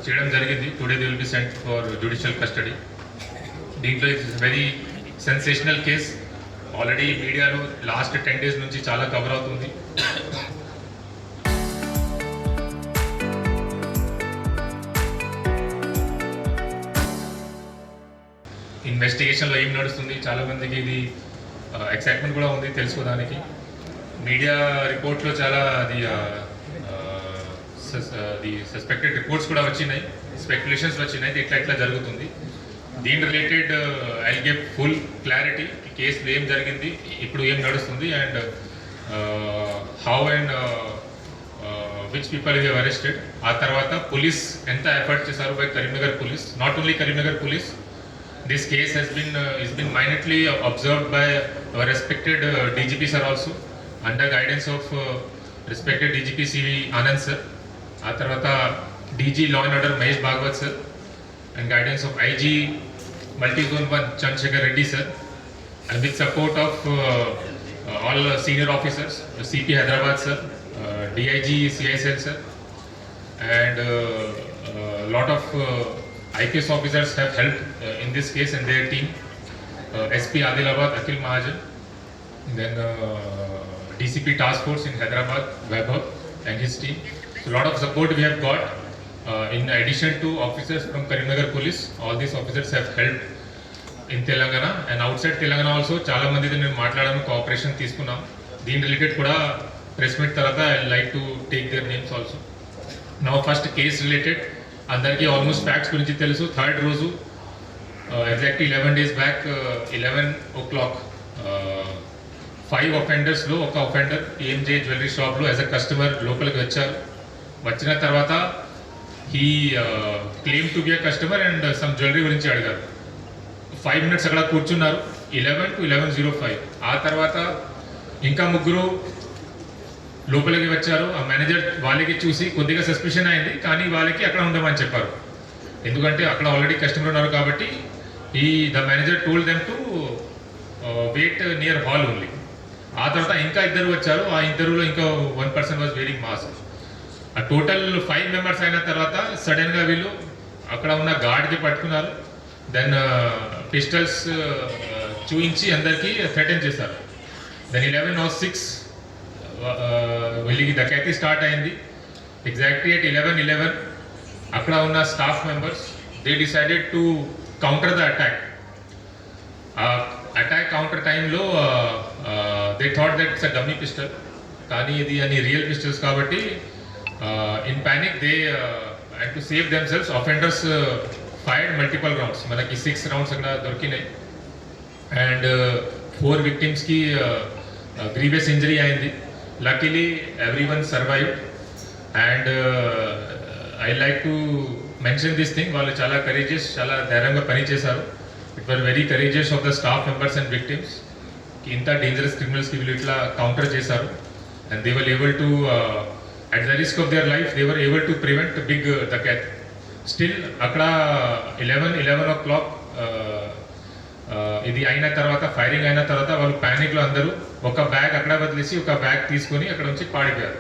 చేయడం జరిగింది. Today they will be sent for judicial custody. దీంట్లో it's very sensational case. Already మీడియాలో last 10 days నుంచి చాలా కవర్ అవుతుంది. ఇన్వెస్టిగేషన్లో ఏం నడుస్తుంది, చాలామందికి ఇది ఎక్సైట్మెంట్ కూడా ఉంది తెలుసుకోవడానికి. మీడియా రిపోర్ట్లో చాలా అది సస్పెక్టెడ్ రిపోర్ట్స్ కూడా వచ్చినాయి, స్పెక్యులేషన్స్ వచ్చినాయి ఇట్లా జరుగుతుంది. దీని related I give full clarity. ఈ కేసులో ఏం జరిగింది, ఇప్పుడు ఏం నడుస్తుంది, and how and which people have arrested. ఆ తర్వాత పోలీస్ ఎంత ఎఫర్ట్ చేశారు by Karimnagar police. Not only Karimnagar police, this case has been minutely observed by our respected DGP sir also, under guidance of respected DGP CV Anand sir. ఆ తర్వాత DG Law and Order Mahesh Bhagwat sir, and guidance of IG Multi Zone 1 Chandrasekhar Reddy sir, and with support of all senior officers, CP Hyderabad sir, DIG CISL sir, and lot of IPS officers have helped in this case and their team. SP Adilabad Akhil Mahajan, then DCP Task Force in Hyderabad Vaibhav and his team. So a lot of support we have got. In addition to officers from Karimnagar Police, all these officers have helped in Telangana and outside Telangana also. Chala mandito nenu maatladanu cooperation తీసుకున్నాం. దీని related కూడా press meet తర్వాత I like to take their names also. Now first case related అందరికీ almost facts గురించి తెలుసు. Third రోజు exactly 11 days back 11 o'clock 5 offendersలో ఒక offender EMJ jewellery షాప్లో యాజ్ అ కస్టమర్ లోపలికి వచ్చారు. వచ్చిన తర్వాత he claim to be a customer and some jewellery గురించి అడిగారు. 5 minutes అక్కడ కూర్చున్నారు 11 to 11:05. ఆ తర్వాత ఇంకా ముగ్గురు లోపలికి వచ్చారు. ఆ మేనేజర్ వాళ్ళకి చూసి కొద్దిగా సస్పిషన్ అయింది, కానీ వాళ్ళకి అక్కడ ఉండమని చెప్పారు. ఎందుకంటే అక్కడ ఆల్రెడీ కస్టమర్ ఉన్నారు కాబట్టి the manager told them to wait near hall only. ఆ తర్వాత ఇంకా ఇద్దరు వచ్చారు. ఆ ఇద్దరులో ఇంకా 1 person వాజ్ వేరింగ్ మాస్క్. ఆ టోటల్ 5 members అయిన తర్వాత సడన్గా వీళ్ళు అక్కడ ఉన్న గార్డ్కి పట్టుకున్నారు. దెన్ పిస్టల్స్ చూయించి అందరికీ థ్రెటన్ చేశారు. దెన్ 11:06 వీళ్ళకి డకైతీ స్టార్ట్ అయింది. ఎగ్జాక్ట్లీ అట్ 11:11 అక్కడ ఉన్న staff members they decided to counter the attack. Attack counter టైంలో they thought that it's a dummy pistol, కానీ ఇది అని రియల్ పిస్టల్స్ కాబట్టి in panic they and to save themselves offenders fired multiple rounds. మనకి 6 rounds అక్కడ దొరికినాయి and 4 victimsకి grievous injury అయింది. Luckily everyone survived and I like to mention this thing. వాళ్ళు చాలా కరేజియస్, చాలా ధైర్యంగా పని చేశారు. It were very courageous of the staff members and victims. ఇంత డేంజరస్ క్రిమినల్స్కి వీళ్ళు ఇట్లా కౌంటర్ చేశారు and they were able to at the risk of their life they were able to prevent big డకాత్. స్టిల్ అక్కడ 11 o'clock ఇది అయిన తర్వాత, ఫైరింగ్ అయిన తర్వాత వాళ్ళు ప్యానిక్లో అందరూ ఒక బ్యాగ్ అక్కడ వదిలేసి ఒక బ్యాగ్ తీసుకొని అక్కడ నుంచి పాడిపోయారు.